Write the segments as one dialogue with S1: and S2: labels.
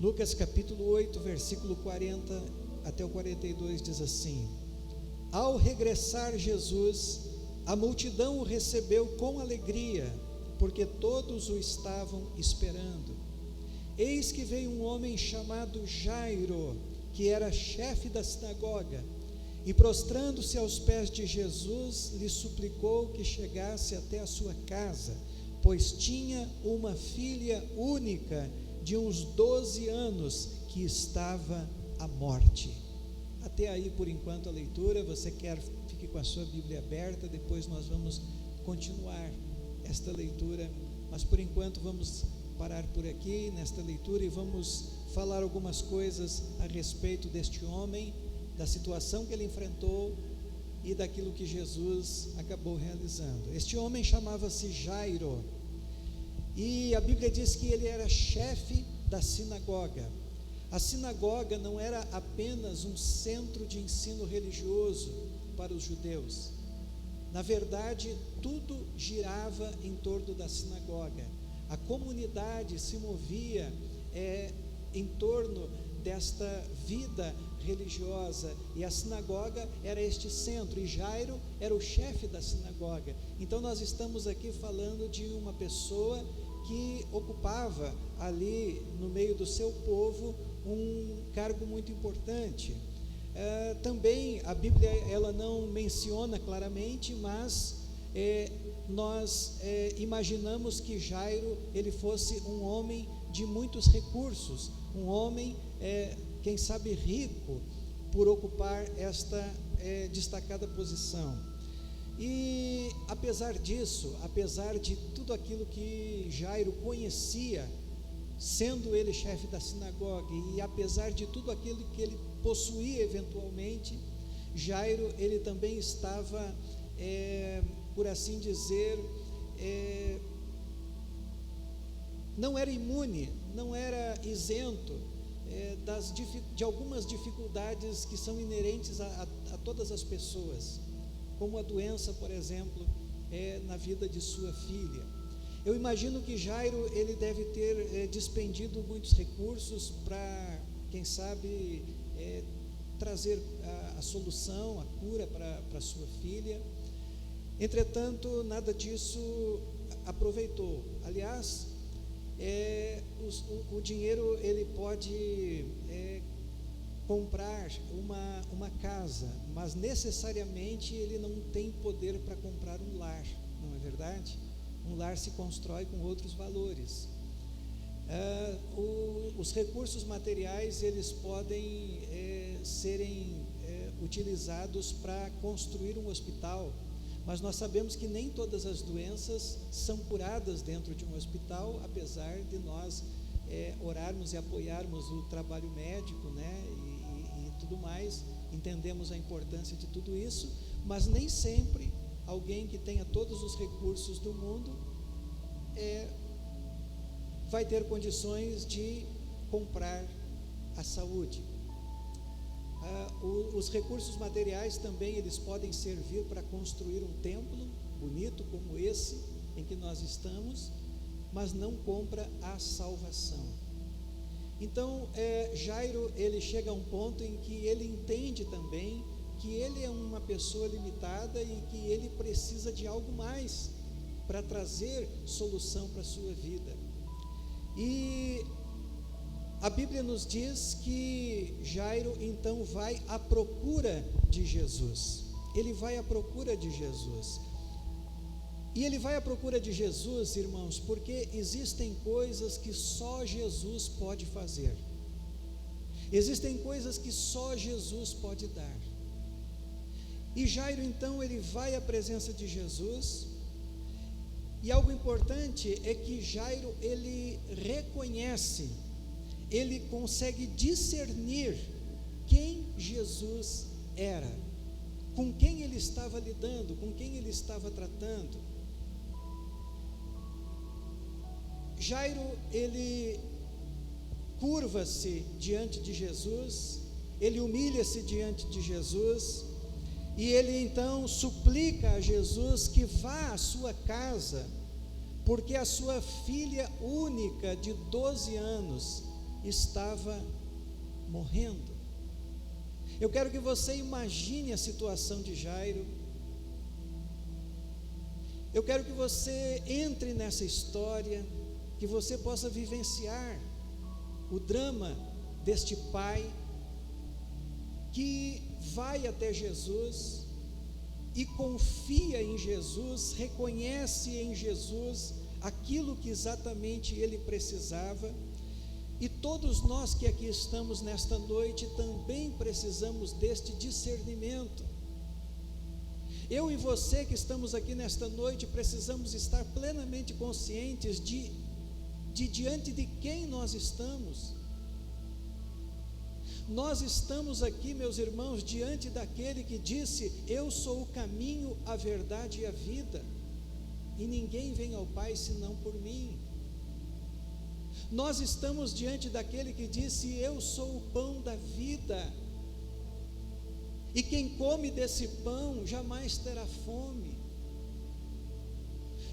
S1: Lucas capítulo 8, versículo 40 até o 42 diz assim: Ao regressar Jesus, a multidão o recebeu com alegria, porque todos o estavam esperando. Eis que veio um homem chamado Jairo, que era chefe da sinagoga, e prostrando-se aos pés de Jesus, lhe suplicou que chegasse até a sua casa, pois tinha uma filha única de uns 12 anos que estava à morte. Até aí por enquanto a leitura. Você quer, fique com a sua Bíblia aberta, depois nós vamos continuar esta leitura, mas por enquanto vamos parar por aqui nesta leitura e vamos falar algumas coisas a respeito deste homem, da situação que ele enfrentou e daquilo que Jesus acabou realizando. Este homem chamava-se Jairo, e a Bíblia diz que ele era chefe da sinagoga. A sinagoga não era apenas um centro de ensino religioso para os judeus. Na verdade, tudo girava em torno da sinagoga. A comunidade se movia em torno desta vida religiosa, e a sinagoga era este centro, e Jairo era o chefe da sinagoga. Então nós estamos aqui falando de uma pessoa que ocupava ali no meio do seu povo um cargo muito importante. Também a Bíblia ela não menciona claramente, mas nós imaginamos que Jairo ele fosse um homem de muitos recursos, um homem quem sabe rico, por ocupar esta destacada posição. E apesar disso, apesar de tudo aquilo que Jairo conhecia, sendo ele chefe da sinagoga, e apesar de tudo aquilo que ele possuía eventualmente, Jairo ele também estava, por assim dizer, não era imune, não era isento de algumas dificuldades que são inerentes a todas as pessoas, como a doença, por exemplo, na vida de sua filha. Eu imagino que Jairo ele deve ter despendido muitos recursos para, quem sabe, trazer a solução, a cura para sua filha. Entretanto, nada disso aproveitou. Aliás, o dinheiro ele pode comprar uma casa, mas necessariamente ele não tem poder para comprar um lar, não é verdade? Um lar se constrói com outros valores. Os recursos materiais eles podem serem utilizados para construir um hospital, mas nós sabemos que nem todas as doenças são curadas dentro de um hospital, apesar de nós orarmos e apoiarmos o trabalho médico, né, e tudo mais. Entendemos a importância de tudo isso, mas nem sempre alguém que tenha todos os recursos do mundo vai ter condições de comprar a saúde. Os recursos materiais também eles podem servir para construir um templo bonito como esse em que nós estamos, mas não compra a salvação. Então Jairo ele chega a um ponto em que ele entende também que ele é uma pessoa limitada e que ele precisa de algo mais para trazer solução para a sua vida. E a Bíblia nos diz que Jairo então vai à procura de Jesus. Ele vai à procura de Jesus. E ele vai à procura de Jesus, irmãos, porque existem coisas que só Jesus pode fazer. Existem coisas que só Jesus pode dar. E Jairo então ele vai à presença de Jesus. E algo importante é que Jairo ele reconhece, ele consegue discernir quem Jesus era, com quem ele estava lidando, com quem ele estava tratando. Jairo ele curva-se diante de Jesus, ele humilha-se diante de Jesus, e ele então suplica a Jesus que vá à sua casa, porque a sua filha única de 12 anos estava morrendo. Eu quero que você imagine a situação de Jairo. Eu quero que você entre nessa história, que você possa vivenciar o drama deste pai que vai até Jesus e confia em Jesus, reconhece em Jesus aquilo que exatamente ele precisava. E todos nós que aqui estamos nesta noite também precisamos deste discernimento. Eu e você que estamos aqui nesta noite precisamos estar plenamente conscientes de diante de quem nós estamos. Nós estamos aqui, meus irmãos, diante daquele que disse: eu sou o caminho, a verdade e a vida, e ninguém vem ao Pai senão por mim. Nós estamos diante daquele que disse: eu sou o pão da vida, e quem come desse pão jamais terá fome.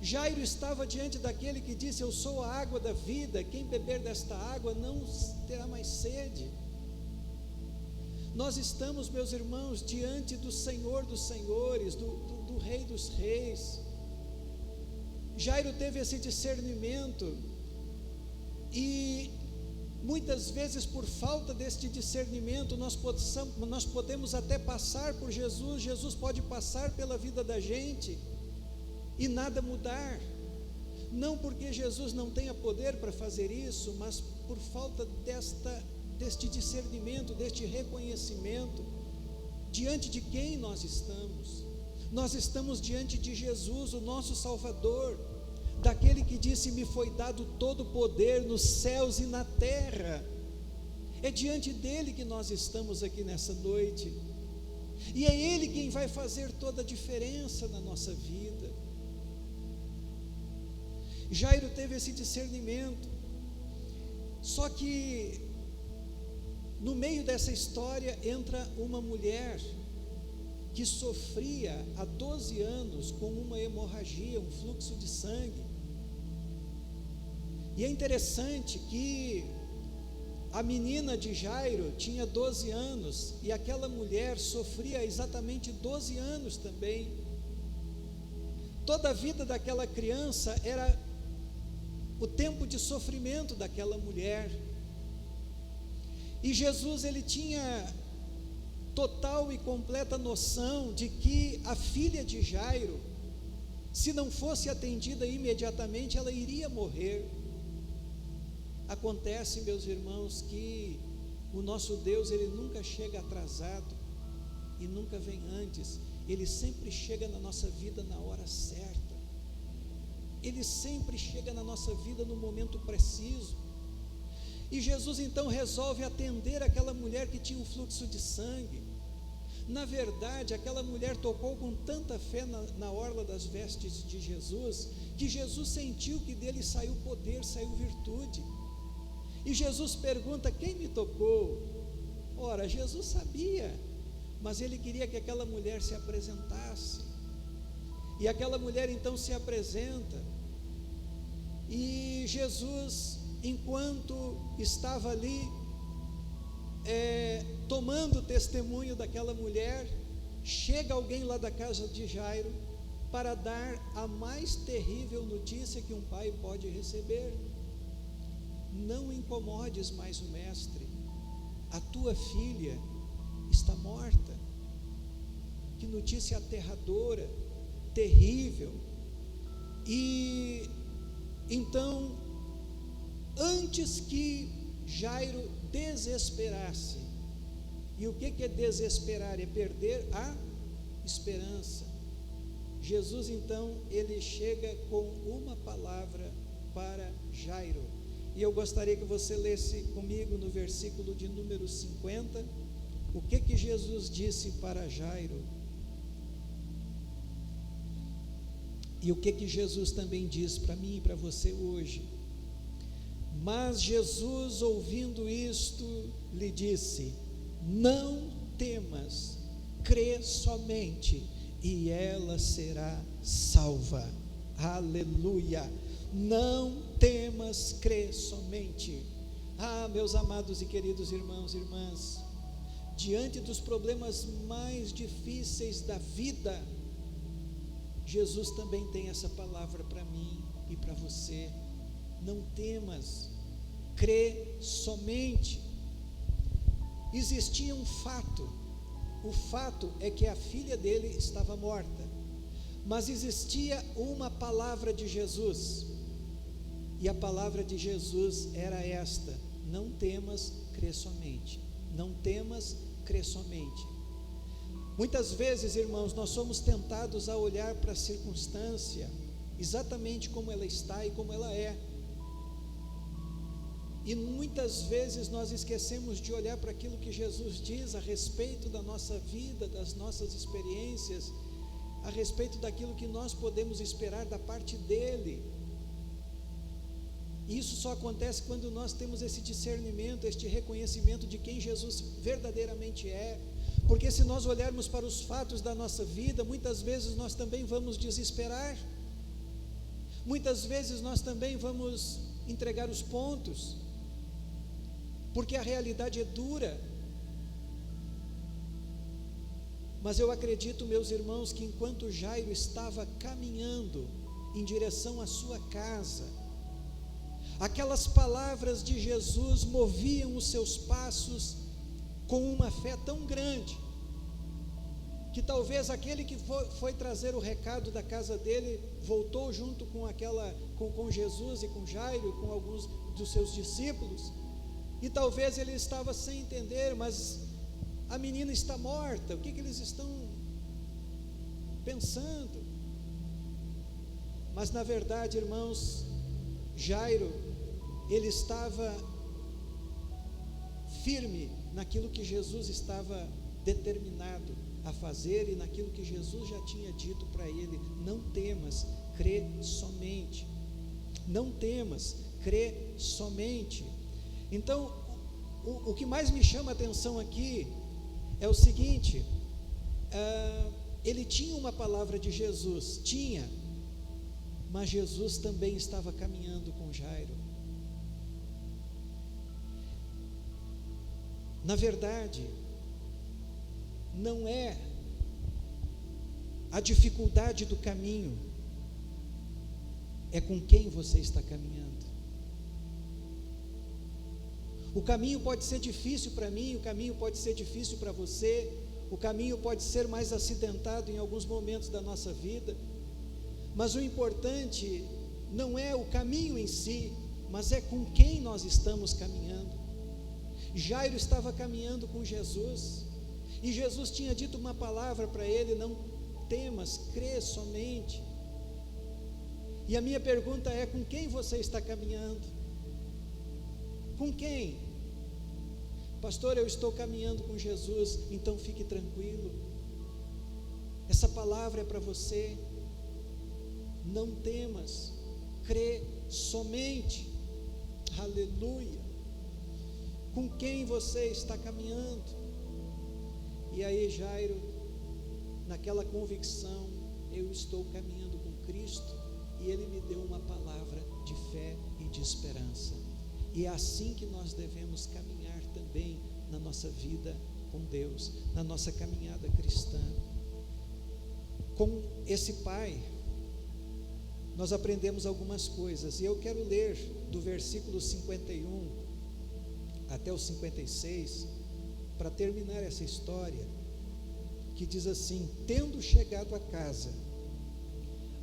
S1: Jairo estava diante daquele que disse: eu sou a água da vida, quem beber desta água não terá mais sede. Nós estamos, meus irmãos, diante do Senhor dos senhores, do Rei dos reis. Jairo teve esse discernimento, e muitas vezes, por falta deste discernimento, nós podemos até passar por Jesus, Jesus pode passar pela vida da gente e nada mudar, não porque Jesus não tenha poder para fazer isso, mas por falta deste discernimento, deste reconhecimento, diante de quem nós estamos. Nós estamos diante de Jesus, o nosso Salvador, daquele que disse: me foi dado todo o poder nos céus e na terra. É diante dele que nós estamos aqui nessa noite, e é ele quem vai fazer toda a diferença na nossa vida. Jairo teve esse discernimento, só que no meio dessa história entra uma mulher que sofria há 12 anos com uma hemorragia, um fluxo de sangue. E é interessante que a menina de Jairo tinha 12 anos, e aquela mulher sofria exatamente 12 anos também. Toda a vida daquela criança era o tempo de sofrimento daquela mulher. E Jesus, ele tinha total e completa noção de que a filha de Jairo, se não fosse atendida imediatamente, ela iria morrer. Acontece, meus irmãos, que o nosso Deus, ele nunca chega atrasado e nunca vem antes. Ele sempre chega na nossa vida na hora certa. Ele sempre chega na nossa vida no momento preciso. E Jesus então resolve atender aquela mulher que tinha um fluxo de sangue. Na verdade, aquela mulher tocou com tanta fé na orla das vestes de Jesus, que Jesus sentiu que dele saiu poder, saiu virtude. E Jesus pergunta: quem me tocou? Ora, Jesus sabia, mas ele queria que aquela mulher se apresentasse. E aquela mulher então se apresenta, e Jesus, enquanto estava ali tomando testemunho daquela mulher, chega alguém lá da casa de Jairo para dar a mais terrível notícia que um pai pode receber: não incomodes mais o mestre, a tua filha está morta. Que notícia aterradora, terrível. E então, antes que Jairo desesperasse, e o que é desesperar? É perder a esperança. Jesus então, ele chega com uma palavra para Jairo, e eu gostaria que você lesse comigo no versículo de número 50, o que Jesus disse para Jairo, e o que Jesus também diz para mim e para você hoje. Mas Jesus, ouvindo isto, lhe disse: não temas, crê somente, e ela será salva. Aleluia! Não temas, crê somente. Ah, meus amados e queridos irmãos e irmãs, diante dos problemas mais difíceis da vida, Jesus também tem essa palavra para mim e para você: não temas, crê somente. Existia um fato, o fato é que a filha dele estava morta, mas existia uma palavra de Jesus, e a palavra de Jesus era esta: não temas, crê somente. Não temas, crê somente. Muitas vezes, irmãos, nós somos tentados a olhar para a circunstância exatamente como ela está e como ela é, e muitas vezes nós esquecemos de olhar para aquilo que Jesus diz a respeito da nossa vida, das nossas experiências, a respeito daquilo que nós podemos esperar da parte dele. Isso só acontece quando nós temos esse discernimento, este reconhecimento de quem Jesus verdadeiramente é. Porque se nós olharmos para os fatos da nossa vida, muitas vezes nós também vamos desesperar, muitas vezes nós também vamos entregar os pontos, porque a realidade é dura. Mas eu acredito, meus irmãos, que enquanto Jairo estava caminhando em direção à sua casa, aquelas palavras de Jesus moviam os seus passos com uma fé tão grande, que talvez aquele que foi trazer o recado da casa dele voltou junto com Jesus e com Jairo, com alguns dos seus discípulos, e talvez ele estava sem entender, mas a menina está morta, o que eles estão pensando? Mas na verdade, irmãos, Jairo, ele estava firme naquilo que Jesus estava determinado a fazer e naquilo que Jesus já tinha dito para ele: não temas, crê somente. Não temas, crê somente. Então, o que mais me chama a atenção aqui é o seguinte: ele tinha uma palavra de Jesus, mas Jesus também estava caminhando com Jairo. Na verdade, não é a dificuldade do caminho, é com quem você está caminhando. O caminho pode ser difícil para mim, o caminho pode ser difícil para você, o caminho pode ser mais acidentado em alguns momentos da nossa vida, mas o importante não é o caminho em si, mas é com quem nós estamos caminhando. Jairo estava caminhando com Jesus, e Jesus tinha dito uma palavra para ele: não temas, crê somente. E a minha pergunta é: com quem você está caminhando? Com quem? Pastor, eu estou caminhando com Jesus. Então fique tranquilo, essa palavra é para você. Não temas, crê somente. Aleluia. Com quem você está caminhando? E aí Jairo, naquela convicção: eu estou caminhando com Cristo, e ele me deu uma palavra de fé e de esperança. E é assim que nós devemos caminhar também na nossa vida com Deus, na nossa caminhada cristã. Com esse pai, nós aprendemos algumas coisas, e eu quero ler do versículo 51 até o 56, para terminar essa história, que diz assim: tendo chegado a casa,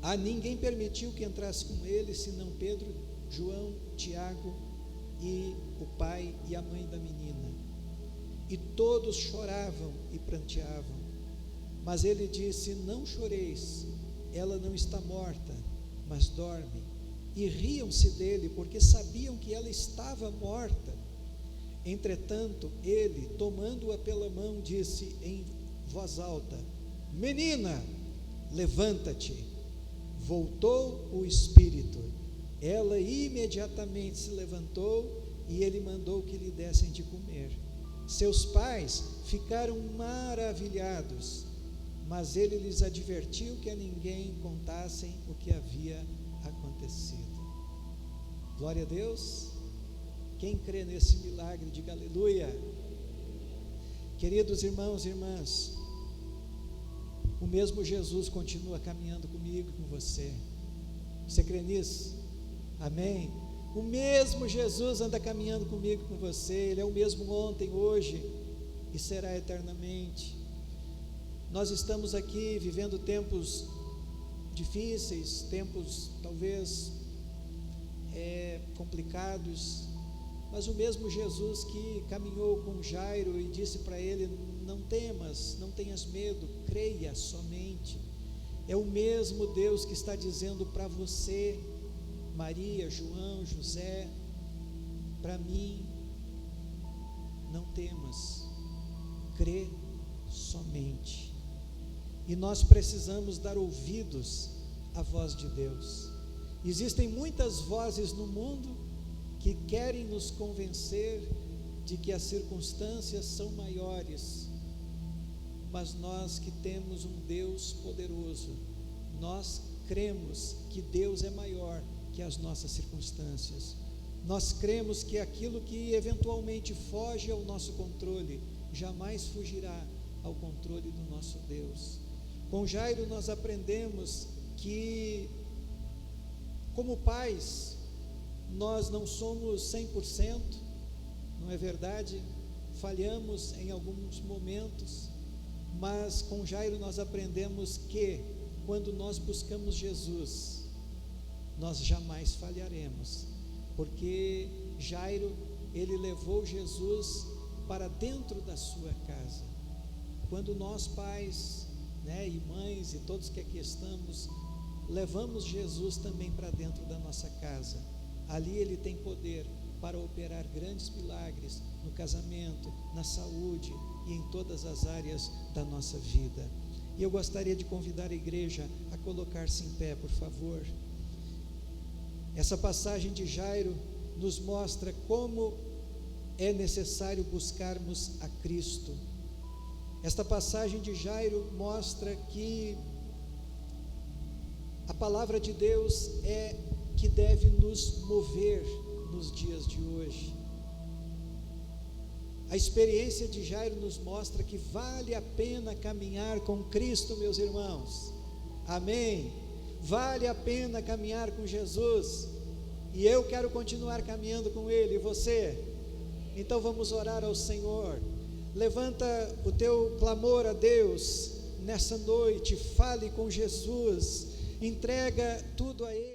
S1: a ninguém permitiu que entrasse com ele, senão Pedro, João, Tiago e o pai e a mãe da menina, e todos choravam e pranteavam. Mas ele disse: não choreis, ela não está morta, mas dorme. E riam-se dele, porque sabiam que ela estava morta. Entretanto, ele, tomando-a pela mão, disse em voz alta: menina, levanta-te. Voltou o espírito. Ela imediatamente se levantou, e ele mandou que lhe dessem de comer. Seus pais ficaram maravilhados, mas ele lhes advertiu que a ninguém contassem o que havia acontecido. Glória a Deus. Quem crê nesse milagre, diga aleluia. Queridos irmãos e irmãs, o mesmo Jesus continua caminhando comigo e com você. Você crê nisso? Amém? O mesmo Jesus anda caminhando comigo e com você. Ele é o mesmo ontem, hoje e será eternamente. Nós estamos aqui vivendo tempos difíceis, tempos talvez complicados, mas o mesmo Jesus que caminhou com Jairo e disse para ele: não temas, não tenhas medo, creia somente. É o mesmo Deus que está dizendo para você, Maria, João, José, para mim: não temas, crê somente. E nós precisamos dar ouvidos à voz de Deus. Existem muitas vozes no mundo que querem nos convencer de que as circunstâncias são maiores, mas nós que temos um Deus poderoso, nós cremos que Deus é maior que as nossas circunstâncias. Nós cremos que aquilo que eventualmente foge ao nosso controle jamais fugirá ao controle do nosso Deus. Com Jairo nós aprendemos que, como pais, nós não somos 100%, não é verdade? Falhamos em alguns momentos, mas com Jairo nós aprendemos que, quando nós buscamos Jesus, nós jamais falharemos, porque Jairo, ele levou Jesus para dentro da sua casa. Quando nós pais, e mães e todos que aqui estamos, levamos Jesus também para dentro da nossa casa, ali ele tem poder para operar grandes milagres no casamento, na saúde e em todas as áreas da nossa vida. E eu gostaria de convidar a igreja a colocar-se em pé, por favor. Essa passagem de Jairo nos mostra como é necessário buscarmos a Cristo. Esta passagem de Jairo mostra que a palavra de Deus é que deve nos mover nos dias de hoje. A experiência de Jairo nos mostra que vale a pena caminhar com Cristo, meus irmãos. Amém? Vale a pena caminhar com Jesus, e eu quero continuar caminhando com Ele, e você? Então vamos orar ao Senhor. Levanta o teu clamor a Deus nessa noite, fale com Jesus, entrega tudo a Ele.